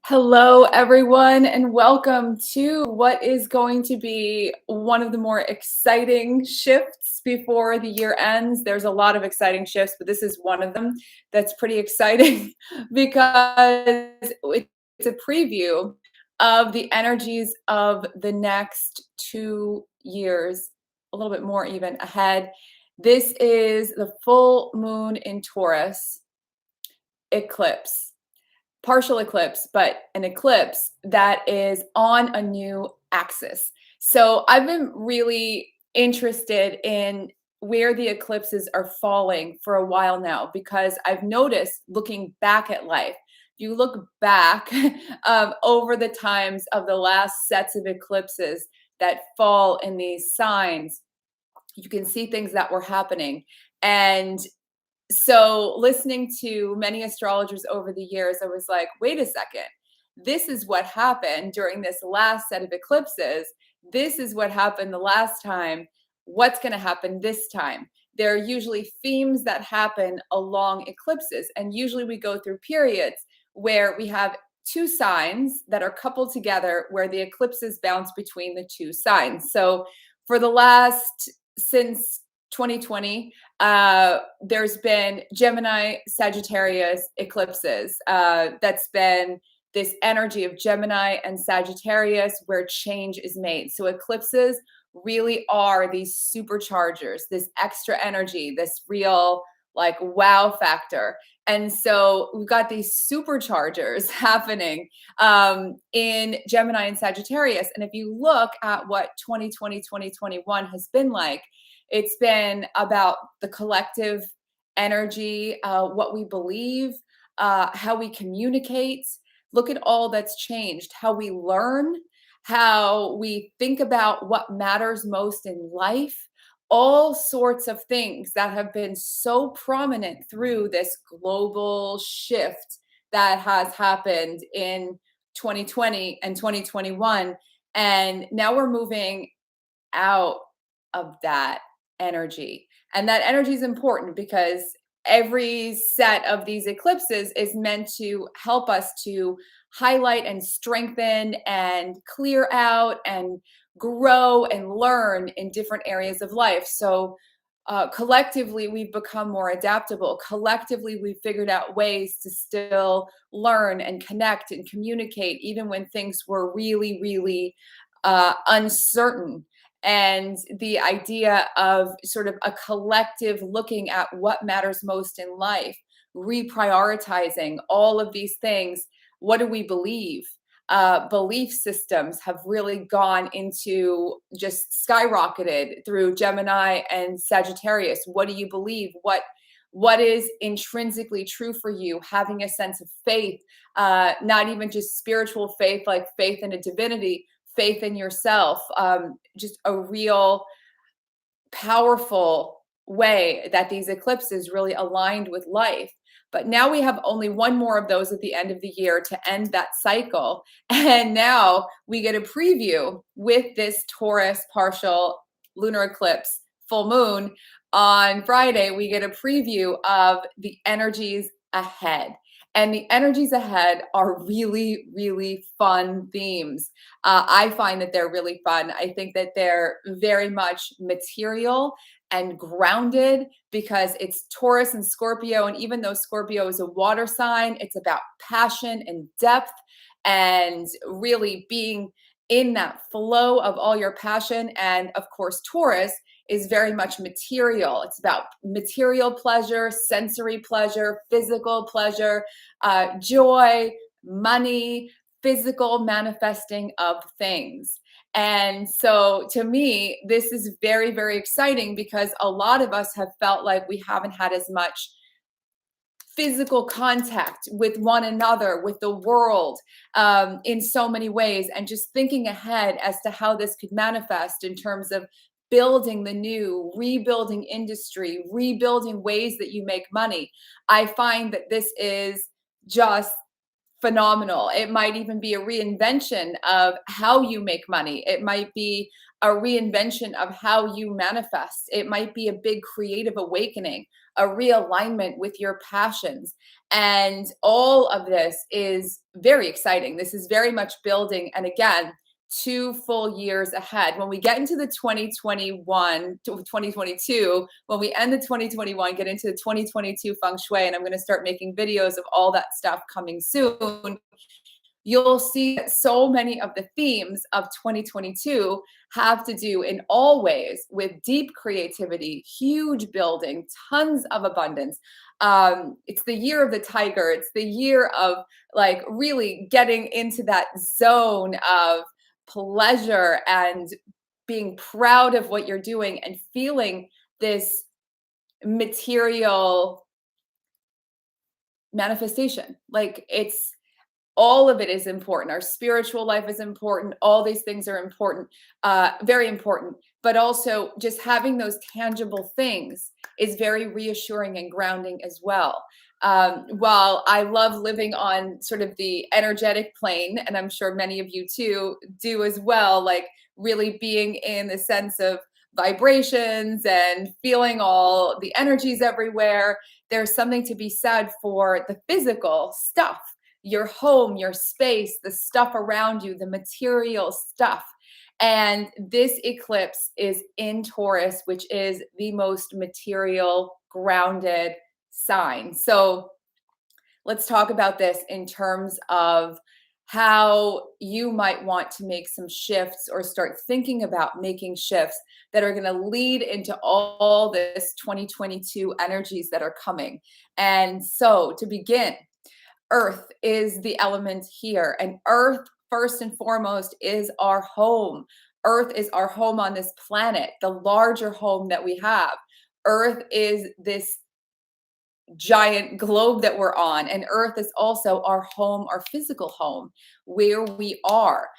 Hello, everyone, and welcome to what is going to be one of the more exciting shifts before the year ends. There's a lot of exciting shifts, but this is one of them that's pretty exciting because it's a preview of the energies of the next 2 years, a little bit more even ahead. This is the full moon in Taurus eclipse. Partial eclipse, but an eclipse that is on a new axis. So I've been really interested in where the eclipses are falling for a while now because I've noticed looking back at life. You look back over the times of the last sets of eclipses that fall in these signs, you can see things that were happening. And so listening to many astrologers over the years, I was like, wait a second, this is what happened during this last set of eclipses. This is what happened the last time. What's going to happen this time? There are usually themes that happen along eclipses, and usually we go through periods where we have two signs that are coupled together where the eclipses bounce between the two signs. So for the last, since 2020, there's been Gemini, Sagittarius eclipses. That's been this energy of Gemini and Sagittarius where change is made. So eclipses really are these superchargers, this extra energy, this real like wow factor. And so we've got these superchargers happening in Gemini and Sagittarius. And if you look at what 2020, 2021 has been like, it's been about the collective energy, what we believe, how we communicate. Look at all that's changed, how we learn, how we think about what matters most in life, all sorts of things that have been so prominent through this global shift that has happened in 2020 and 2021. And now we're moving out of that energy. And that energy is important because every set of these eclipses is meant to help us to highlight and strengthen and clear out and grow and learn in different areas of life. So collectively, we've become more adaptable. Collectively, we've figured out ways to still learn and connect and communicate, even when things were really, really uncertain. And the idea of sort of a collective looking at what matters most in life, reprioritizing all of these things. What do we believe? Belief systems have really gone into just skyrocketed through Gemini and Sagittarius. What do you believe? What is intrinsically true for you? Having a sense of faith, not even just spiritual faith, like faith in a divinity, faith in yourself, just a real powerful way that these eclipses really aligned with life. But now we have only one more of those at the end of the year to end that cycle. And now we get a preview with this Taurus partial lunar eclipse full moon on Friday. We get a preview of the energies ahead. And the energies ahead are really, really fun themes. I find that they're really fun. I think that they're very much material and grounded because it's Taurus and Scorpio. And even though Scorpio is a water sign, it's about passion and depth and really being in that flow of all your passion. And of course, Taurus is very much material. It's about material pleasure, sensory pleasure, physical pleasure, joy, money, physical manifesting of things. And so to me, this is very, very exciting because a lot of us have felt like we haven't had as much physical contact with one another, with the world, in so many ways, and just thinking ahead as to how this could manifest in terms of building the new, rebuilding industry, rebuilding ways that you make money. I find that this is just phenomenal. It might even be a reinvention of how you make money. It might be a reinvention of how you manifest. It might be a big creative awakening, a realignment with your passions. And all of this is very exciting. This is very much building. And again, 2 full years ahead. When we get into the 2021 to 2022, when we end the 2021, get into the 2022 feng shui, and I'm going to start making videos of all that stuff coming soon, you'll see that so many of the themes of 2022 have to do in all ways with deep creativity, huge building, tons of abundance. It's the year of the tiger. It's the year of like really getting into that zone of pleasure and being proud of what you're doing and feeling this material manifestation. Like it's all of it is important. Our spiritual life is important. All these things are important, very important. But also just having those tangible things is very reassuring and grounding as well. While I love living on sort of the energetic plane, and I'm sure many of you too do as well, like really being in the sense of vibrations and feeling all the energies everywhere, there's something to be said for the physical stuff, your home, your space, the stuff around you, the material stuff. And this eclipse is in Taurus, which is the most material, grounded sign. So let's talk about this in terms of how you might want to make some shifts or start thinking about making shifts that are going to lead into all this 2022 energies that are coming. And so to begin, Earth is the element here, and Earth, first and foremost, is our home. Earth is our home on this planet, the larger home that we have. Earth is this giant globe that we're on, and Earth is also our home, our physical home, where we are,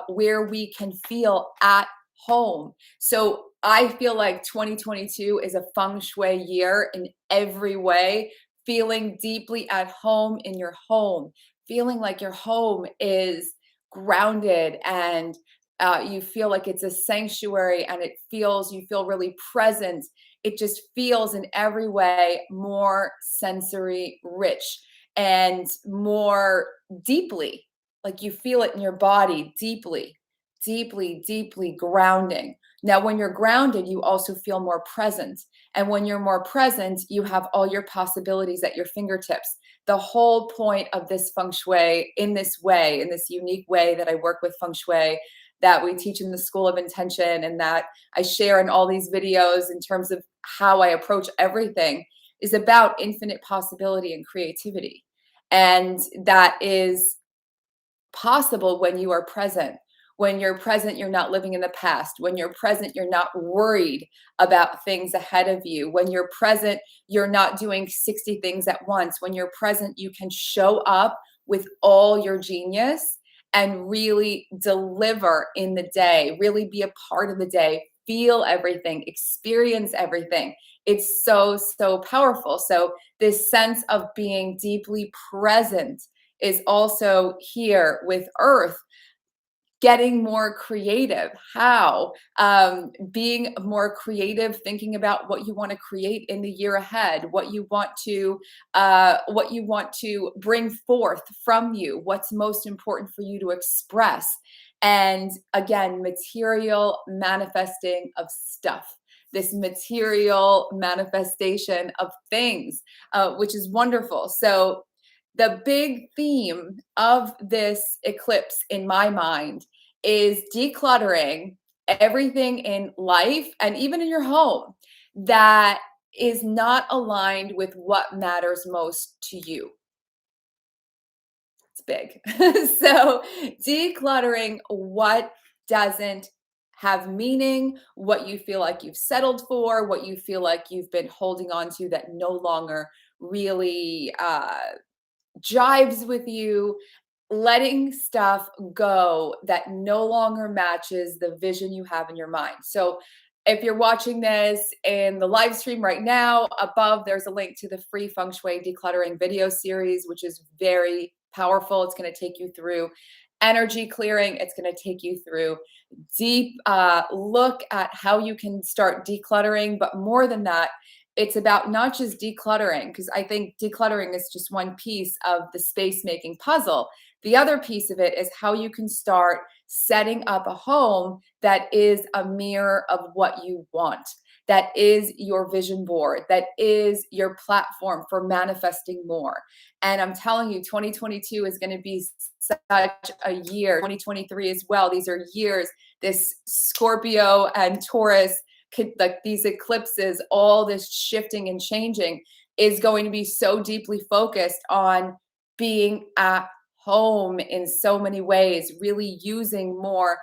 where we can feel at home. So I feel like 2022 is a feng shui year in every way, feeling deeply at home in your home, feeling like your home is grounded and you feel like it's a sanctuary, and you feel really present. It just feels in every way more sensory rich and more deeply, like you feel it in your body, deeply, deeply, deeply grounding. Now, when you're grounded, you also feel more present. And when you're more present, you have all your possibilities at your fingertips. The whole point of this feng shui in this way, in this unique way that I work with feng shui, that we teach in the School of Intention and that I share in all these videos in terms of how I approach everything, is about infinite possibility and creativity. And that is possible when you are present. When you're present, you're not living in the past. When you're present, you're not worried about things ahead of you. When you're present, you're not doing 60 things at once. When you're present, you can show up with all your genius and really deliver in the day, really be a part of the day, feel everything, experience everything. It's so, so powerful. So this sense of being deeply present is also here with Earth, getting more creative. How? Being more creative, thinking about what you want to create in the year ahead, what you want to bring forth from you, what's most important for you to express. And again, material manifesting of stuff, this material manifestation of things, which is wonderful. So the big theme of this eclipse in my mind is decluttering everything in life and even in your home that is not aligned with what matters most to you. It's big. So decluttering what doesn't have meaning, what you feel like you've settled for, what you feel like you've been holding on to that no longer really jives with you, letting stuff go that no longer matches the vision you have in your mind. So if you're watching this in the live stream right now, above there's a link to the free feng shui decluttering video series, which is very, powerful. It's going to take you through energy clearing. It's going to take you through deep look at how you can start decluttering. But more than that, it's about not just decluttering, because I think decluttering is just one piece of the space making puzzle. The other piece of it is how you can start setting up a home that is a mirror of what you want, that is your vision board, that is your platform for manifesting more. And I'm telling you, 2022 is going to be such a year. 2023 as well. These are years. This Scorpio and Taurus, like these eclipses, all this shifting and changing is going to be so deeply focused on being at home in so many ways, really using more,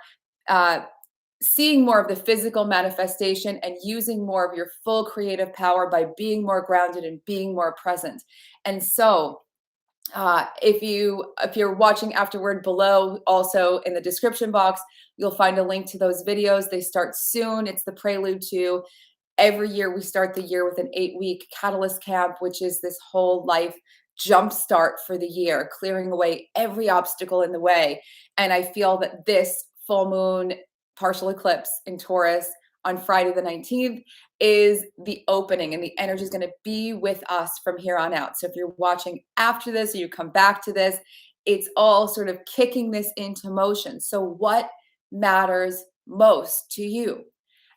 seeing more of the physical manifestation and using more of your full creative power by being more grounded and being more present. And so if you're watching afterward, below also in the description box, you'll find a link to those videos. They start soon. It's the prelude to every year. We start the year with an 8-week catalyst camp, which is this whole life jump start for the year, clearing away every obstacle in the way. And I feel that this full moon partial eclipse in Taurus on Friday the 19th is the opening, and the energy is going to be with us from here on out. So if you're watching after this or you come back to this, it's all sort of kicking this into motion. So what matters most to you?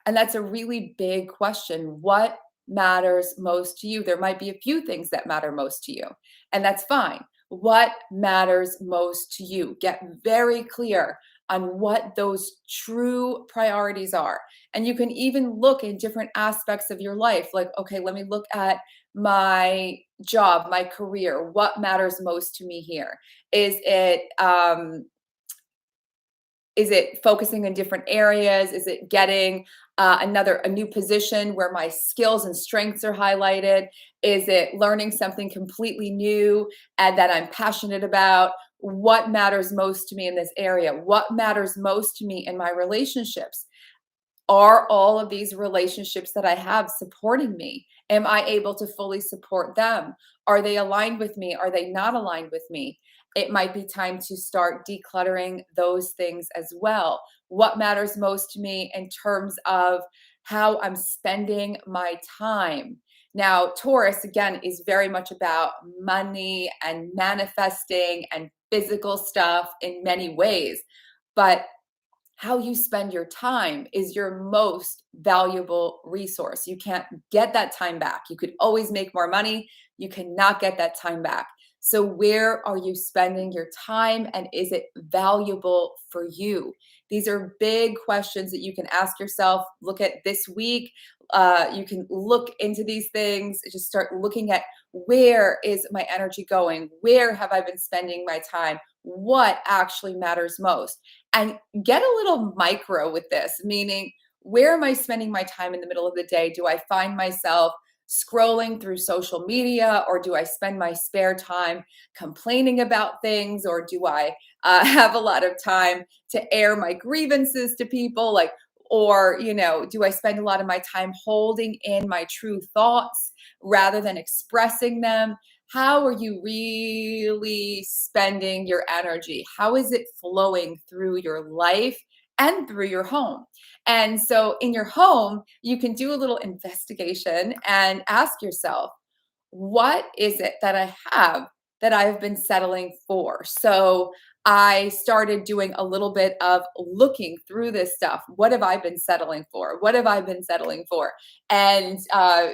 And that's a really big question. What matters most to you? There might be a few things that matter most to you, and that's fine. What matters most to you? Get very clear on what those true priorities are. And you can even look in different aspects of your life. Like, okay, let me look at my job, my career. What matters most to me here? Is it focusing in different areas? Is it getting a new position where my skills and strengths are highlighted? Is it learning something completely new and that I'm passionate about? What matters most to me in this area? What matters most to me in my relationships? Are all of these relationships that I have supporting me? Am I able to fully support them? Are they aligned with me? Are they not aligned with me? It might be time to start decluttering those things as well. What matters most to me in terms of how I'm spending my time? Now, Taurus, again, is very much about money and manifesting and physical stuff in many ways. But how you spend your time is your most valuable resource. You can't get that time back. You could always make more money. You cannot get that time back. So where are you spending your time, and is it valuable for you? These are big questions that you can ask yourself. Look at this week. You can look into these things. Just start looking at, where is my energy going? Where have I been spending my time? What actually matters most? And get a little micro with this, meaning, where am I spending my time in the middle of the day? Do I find myself scrolling through social media, or do I spend my spare time complaining about things, or do I have a lot of time to air my grievances to people? Like, or, do I spend a lot of my time holding in my true thoughts rather than expressing them? How are you really spending your energy? How is it flowing through your life and through your home? And so in your home, you can do a little investigation and ask yourself, what is it that I have that I've been settling for? So I started doing a little bit of looking through this stuff. What have I been settling for? What have I been settling for? And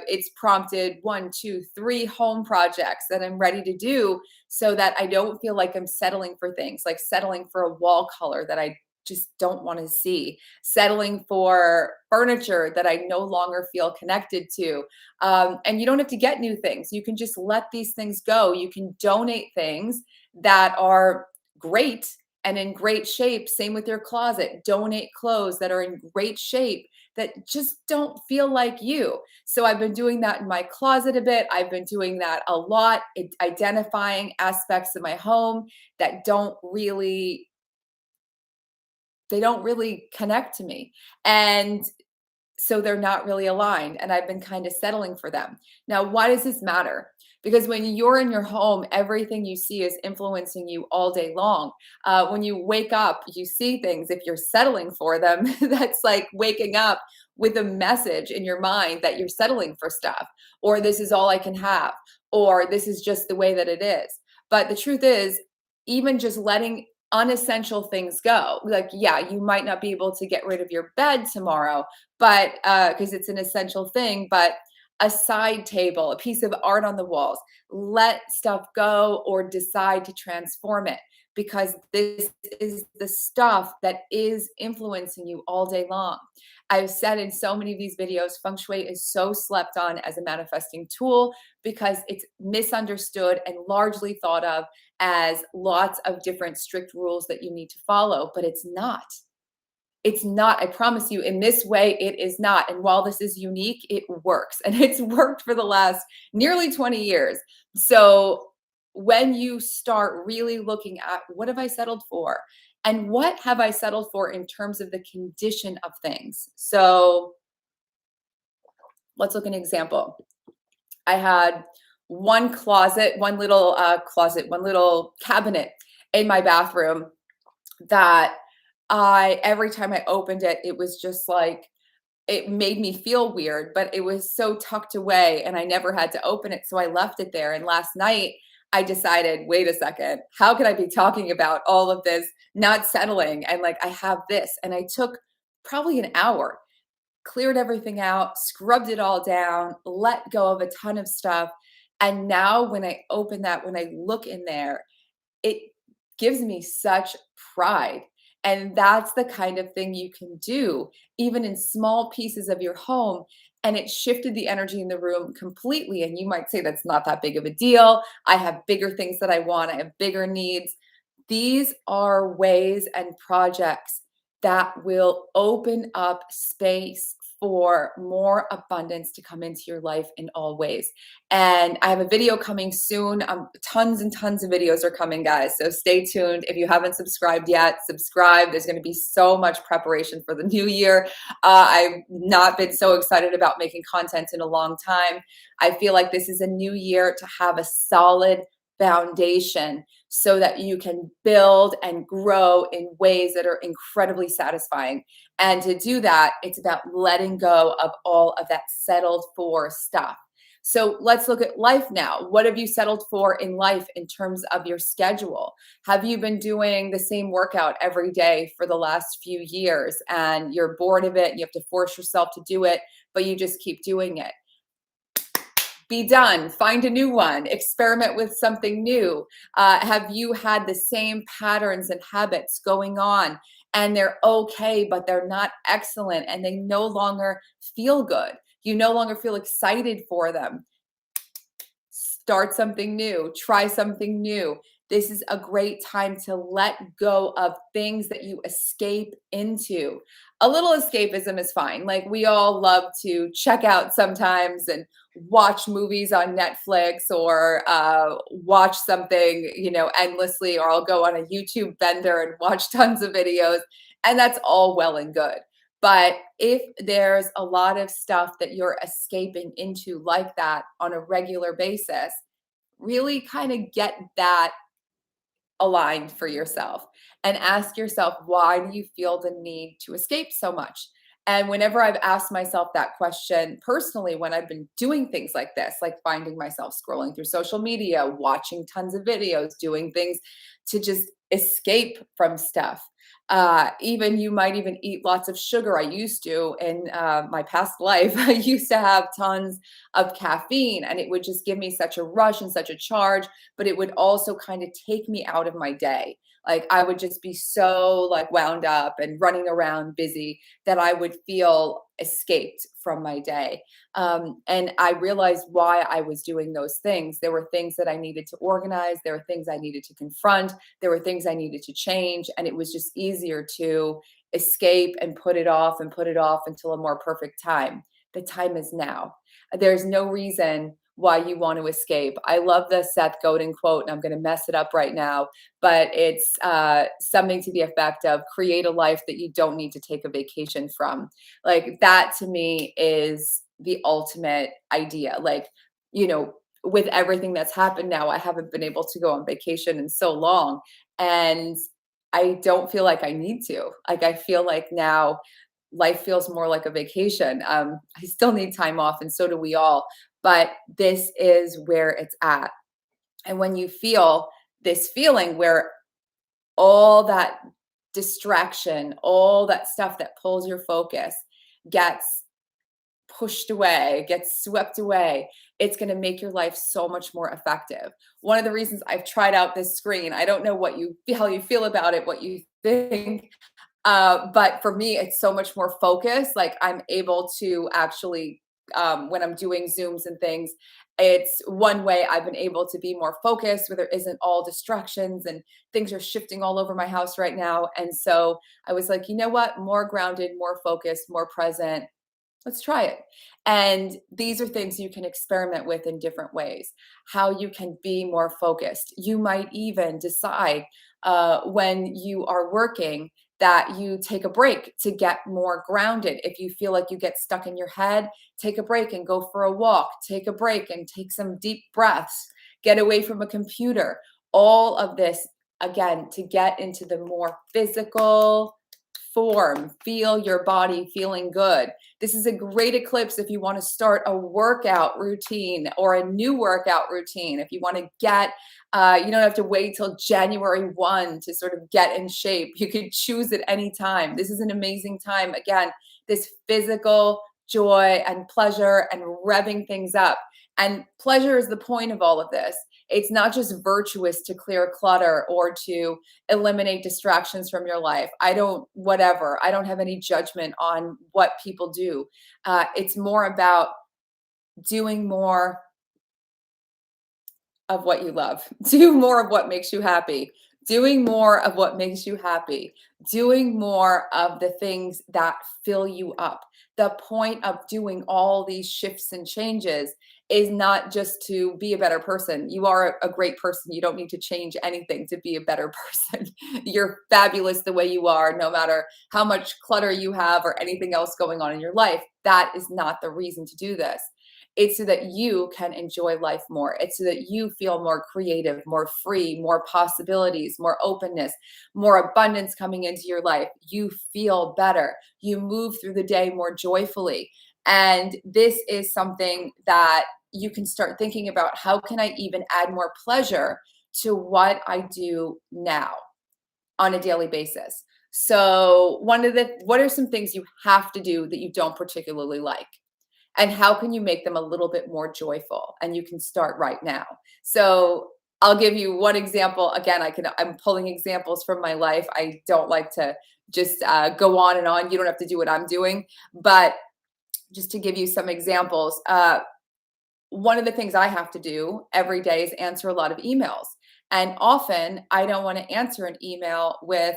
it's prompted 1, 2, 3 home projects that I'm ready to do, so that I don't feel like I'm settling for things, like settling for a wall color that I just don't want to see, settling for furniture that I no longer feel connected to. And you don't have to get new things. You can just let these things go. You can donate things that are great and in great shape. Same with your closet. Donate clothes that are in great shape that just don't feel like you. So I've been doing that in my closet a bit. I've been doing that a lot, identifying aspects of my home that don't really connect to me. And so they're not really aligned, and I've been kind of settling for them. Now, why does this matter? Because when you're in your home, everything you see is influencing you all day long. When you wake up, you see things. If you're settling for them, that's like waking up with a message in your mind that you're settling for stuff, or this is all I can have, or this is just the way that it is. But the truth is, even just letting unessential things go, like, yeah, you might not be able to get rid of your bed tomorrow, but because it's an essential thing, but a side table, a piece of art on the walls, let stuff go or decide to transform it, because this is the stuff that is influencing you all day long. I've said in so many of these videos, Feng Shui is so slept on as a manifesting tool because it's misunderstood and largely thought of as lots of different strict rules that you need to follow, but it's not. It's not, I promise you, in this way, it is not. And while this is unique, it works. And it's worked for the last nearly 20 years. So when you start really looking at what have I settled for? And what have I settled for in terms of the condition of things? So let's look at an example. I had one closet, one little one little cabinet in my bathroom that every time I opened it, it was just like, it made me feel weird, but it was so tucked away and I never had to open it. So I left it there. And last night I decided, wait a second, how could I be talking about all of this, not settling? And like, I have this. And I took probably an hour, cleared everything out, scrubbed it all down, let go of a ton of stuff. And now when I open that, when I look in there, it gives me such pride. And that's the kind of thing you can do, even in small pieces of your home. And it shifted the energy in the room completely. And you might say, that's not that big of a deal. I have bigger things that I want, I have bigger needs. These are ways and projects that will open up space for more abundance to come into your life in all ways. And I have a video coming soon. Tons and tons of videos are coming, guys. So stay tuned. If you haven't subscribed yet, subscribe. There's going to be so much preparation for the new year. I've not been so excited about making content in a long time. I feel like this is a new year to have a solid foundation so that you can build and grow in ways that are incredibly satisfying. And to do that, it's about letting go of all of that settled for stuff. So let's look at life now. What have you settled for in life in terms of your schedule? Have you been doing the same workout every day for the last few years and you're bored of it and you have to force yourself to do it, but you just keep doing it? Be done, find a new one, experiment with something new. Have you had the same patterns and habits going on and they're okay, but they're not excellent and they no longer feel good? You no longer feel excited for them. Start something new, try something new. This is a great time to let go of things that you escape into. A little escapism is fine. Like, we all love to check out sometimes and watch movies on Netflix or watch something, endlessly, or I'll go on a YouTube bender and watch tons of videos. And that's all well and good. But if there's a lot of stuff that you're escaping into like that on a regular basis, really kind of get that aligned for yourself and ask yourself, why do you feel the need to escape so much? And whenever I've asked myself that question personally, when I've been doing things like this, like finding myself scrolling through social media, watching tons of videos, doing things to just escape from stuff. Even you might even eat lots of sugar. I used to in my past life. I used to have tons of caffeine and it would just give me such a rush and such a charge, but it would also kind of take me out of my day. Like, I would just be so like wound up and running around busy that I would feel escaped from my day. And I realized why I was doing those things. There were things that I needed to organize. There were things I needed to confront. There were things I needed to change. And it was just easier to escape and put it off until a more perfect time. The time is now. There's no reason why you want to escape. I love the Seth Godin quote, and I'm going to mess it up right now, but it's something to the effect of, create a life that you don't need to take a vacation from. Like, that to me is the ultimate idea. Like, with everything that's happened now, I haven't been able to go on vacation in so long. And I don't feel like I need to. Like, I feel like now life feels more like a vacation. I still need time off, and so do we all. But this is where it's at. And when you feel this feeling where all that distraction, all that stuff that pulls your focus gets pushed away, gets swept away, it's going to make your life so much more effective. One of the reasons I've tried out this screen, I don't know how you feel about it, what you think, but for me, it's so much more focused. Like, I'm able to actually, when I'm doing Zooms and things, it's one way I've been able to be more focused where there isn't all distractions and things are shifting all over my house right now. And so I was like, you know what? More grounded, more focused, more present. Let's try it. And these are things you can experiment with in different ways, how you can be more focused. You might even decide when you are working that you take a break to get more grounded. If you feel like you get stuck in your head, take a break and go for a walk. Take a break and take some deep breaths. Get away from a computer. All of this, again, to get into the more physical form, feel your body feeling good. This is a great eclipse if you want to start a workout routine or a new workout routine. If you want to get, you don't have to wait till January 1 to sort of get in shape. You could choose at any time. This is an amazing time. Again, this physical joy and pleasure and revving things up. And pleasure is the point of all of this. It's not just virtuous to clear clutter or to eliminate distractions from your life. I don't have any judgment on what people do. It's more about doing more of what you love. Do more of what makes you happy. Doing more of what makes you happy. Doing more of the things that fill you up. The point of doing all these shifts and changes is not just to be a better person. You are a great person. You don't need to change anything to be a better person. You're fabulous the way you are, no matter how much clutter you have or anything else going on in your life. That is not the reason to do this. It's so that you can enjoy life more. It's so that you feel more creative, more free, more possibilities, more openness, more abundance coming into your life. You feel better. You move through the day more joyfully. And this is something that you can start thinking about. How can I even add more pleasure to what I do now on a daily basis? So what are some things you have to do that you don't particularly like? And how can you make them a little bit more joyful? And you can start right now. So I'll give you one example. Again, I'm pulling examples from my life. I don't like to just go on and on. You don't have to do what I'm doing, but just to give you some examples, one of the things I have to do every day is answer a lot of emails. And often I don't want to answer an email with,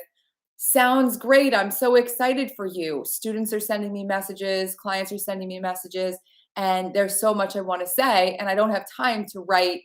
sounds great, I'm so excited for you. Students are sending me messages, clients are sending me messages, and there's so much I want to say, and I don't have time to write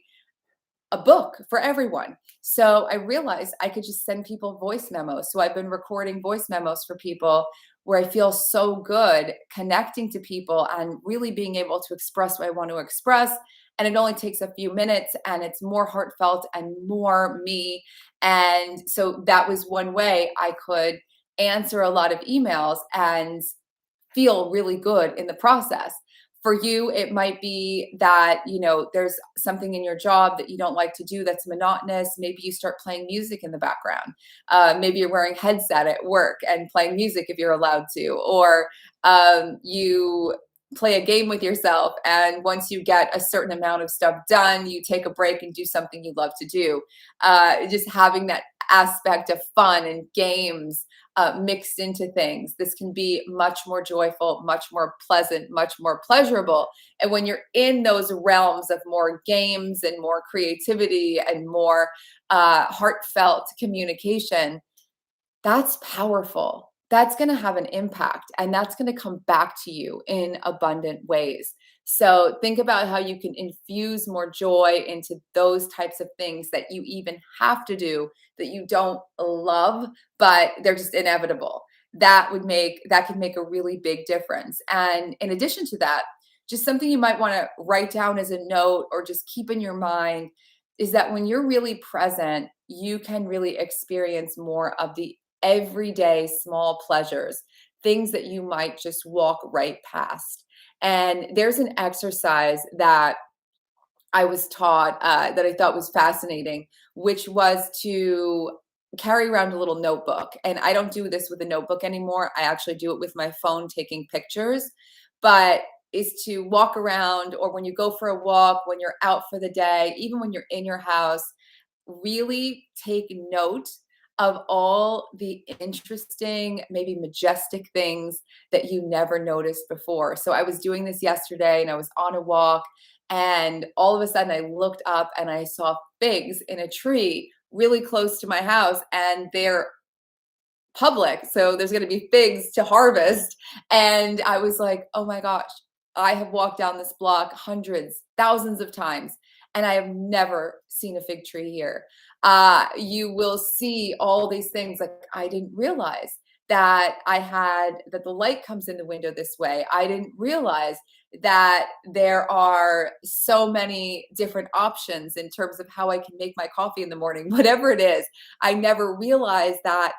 a book for everyone. So I realized I could just send people voice memos. So I've been recording voice memos for people where I feel so good connecting to people and really being able to express what I want to express. And it only takes a few minutes and it's more heartfelt and more me. And so that was one way I could answer a lot of emails and feel really good in the process. For you, it might be that, there's something in your job that you don't like to do that's monotonous. Maybe you start playing music in the background. Maybe you're wearing headset at work and playing music if you're allowed to, or you play a game with yourself. And once you get a certain amount of stuff done, you take a break and do something you love to do. Just having that aspect of fun and games mixed into things. This can be much more joyful, much more pleasant, much more pleasurable. And when you're in those realms of more games and more creativity and more heartfelt communication, that's powerful. That's going to have an impact, and that's going to come back to you in abundant ways. So think about how you can infuse more joy into those types of things that you even have to do that you don't love, but they're just inevitable. That could make a really big difference. And in addition to that, just something you might want to write down as a note or just keep in your mind is that when you're really present, you can really experience more of the everyday small pleasures, things that you might just walk right past. And there's an exercise that I was taught that I thought was fascinating, which was to carry around a little notebook. And I don't do this with a notebook anymore. I actually do it with my phone taking pictures. But is to walk around, or when you go for a walk, when you're out for the day, even when you're in your house, really take note of all the interesting, maybe majestic things that you never noticed before. So I was doing this yesterday and I was on a walk, and all of a sudden I looked up and I saw figs in a tree really close to my house, and they're public. So there's going to be figs to harvest. And I was like, oh my gosh, I have walked down this block hundreds, thousands of times, and I have never seen a fig tree here. You will see all these things like I didn't realize that that the light comes in the window this way. I didn't realize that there are so many different options in terms of how I can make my coffee in the morning, whatever it is. I never realized that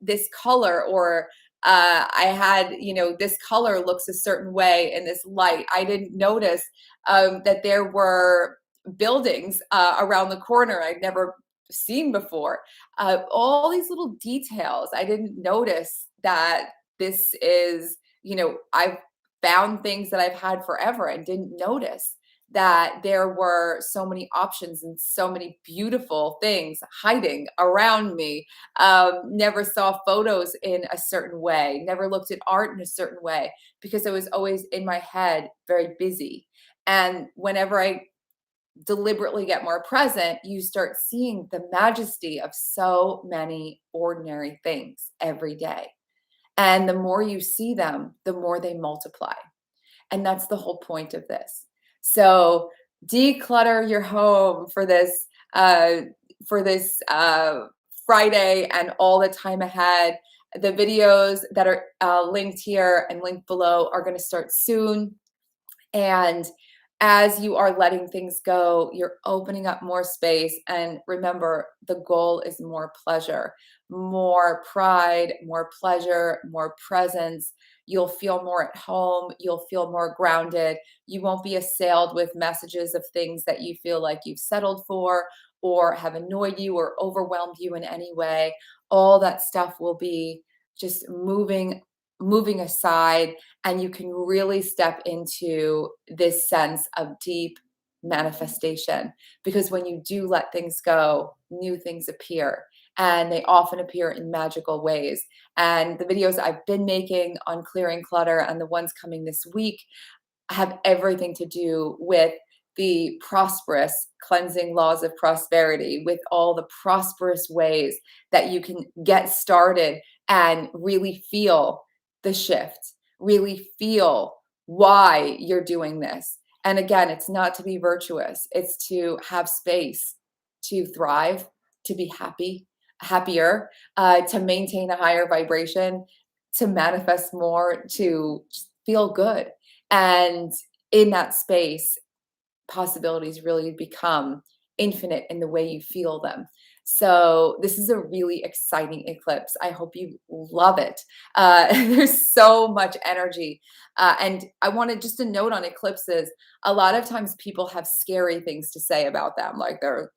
this color, or I had, this color looks a certain way in this light. I didn't notice that there were buildings around the corner I'd never seen before. All these little details. I didn't notice that this is, I've found things that I've had forever and didn't notice that there were so many options and so many beautiful things hiding around me. Never saw photos in a certain way, never looked at art in a certain way, because I was always in my head, very busy. And whenever I deliberately get more present, you start seeing the majesty of so many ordinary things every day. And the more you see them, the more they multiply. And that's the whole point of this. So declutter your home for this Friday and all the time ahead. The videos that are linked here and linked below are going to start soon. And as you are letting things go, you're opening up more space. And remember, the goal is more pleasure, more pride, more pleasure, more presence. You'll feel more at home. You'll feel more grounded. You won't be assailed with messages of things that you feel like you've settled for or have annoyed you or overwhelmed you in any way. All that stuff will be just moving aside, and you can really step into this sense of deep manifestation, because when you do let things go, new things appear, and they often appear in magical ways. And the videos I've been making on clearing clutter and the ones coming this week have everything to do with the prosperous cleansing laws of prosperity, with all the prosperous ways that you can get started and really feel the shift, really feel why you're doing this. And again, it's not to be virtuous, it's to have space to thrive, to be happier, to maintain a higher vibration, to manifest more, to just feel good. And in that space, possibilities really become infinite in the way you feel them. So this is a really exciting eclipse. I hope you love it. There's so much energy. And I wanted just a note on eclipses. A lot of times people have scary things to say about them, like they're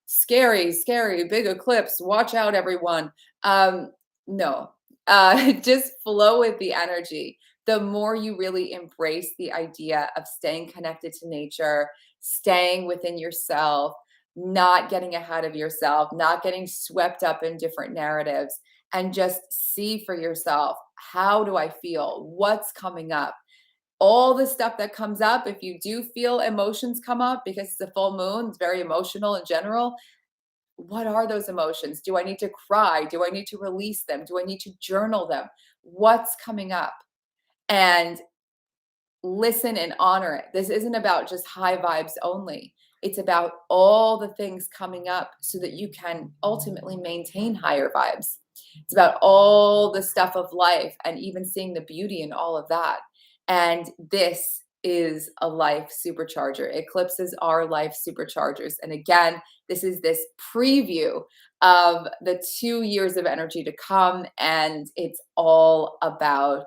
scary, big eclipse. Watch out, everyone. No, just flow with the energy. The more you really embrace the idea of staying connected to nature, staying within yourself, not getting ahead of yourself, not getting swept up in different narratives, and just see for yourself, how do I feel? What's coming up? All the stuff that comes up, if you do feel emotions come up, because it's a full moon, it's very emotional in general, what are those emotions? Do I need to cry? Do I need to release them? Do I need to journal them? What's coming up? And listen and honor it. This isn't about just high vibes only. It's about all the things coming up so that you can ultimately maintain higher vibes. It's about all the stuff of life and even seeing the beauty in all of that. And this is a life supercharger. Eclipses are life superchargers. And again, this is this preview of the 2 years of energy to come. And it's all about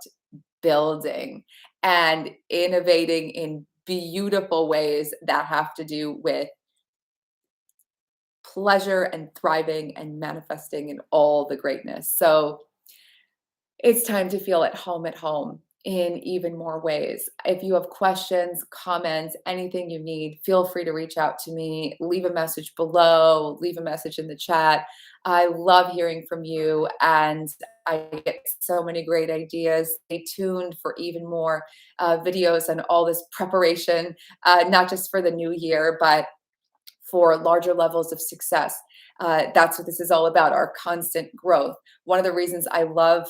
building and innovating in beautiful ways that have to do with pleasure and thriving and manifesting in all the greatness. So it's time to feel at home in even more ways. If you have questions, comments, anything you need, feel free to reach out to me. Leave a message below, leave a message in the chat. I love hearing from you, and I get so many great ideas. Stay tuned for even more videos and all this preparation, not just for the new year, but for larger levels of success. That's what this is all about, our constant growth. One of the reasons I love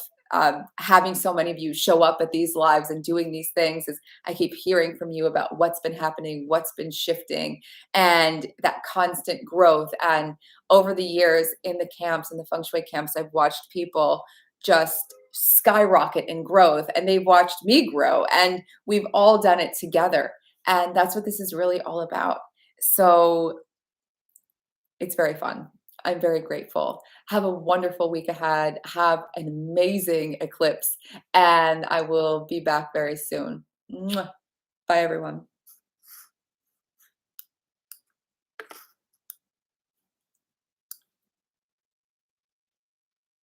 having so many of you show up at these lives and doing these things is I keep hearing from you about what's been happening, what's been shifting, and that constant growth. And over the years in the camps, in the Feng Shui camps, I've watched people just skyrocket in growth, and they've watched me grow, and we've all done it together. And that's what this is really all about. So it's very fun. I'm very grateful. Have a wonderful week ahead. Have an amazing eclipse, and I will be back very soon. Mwah. Bye, everyone.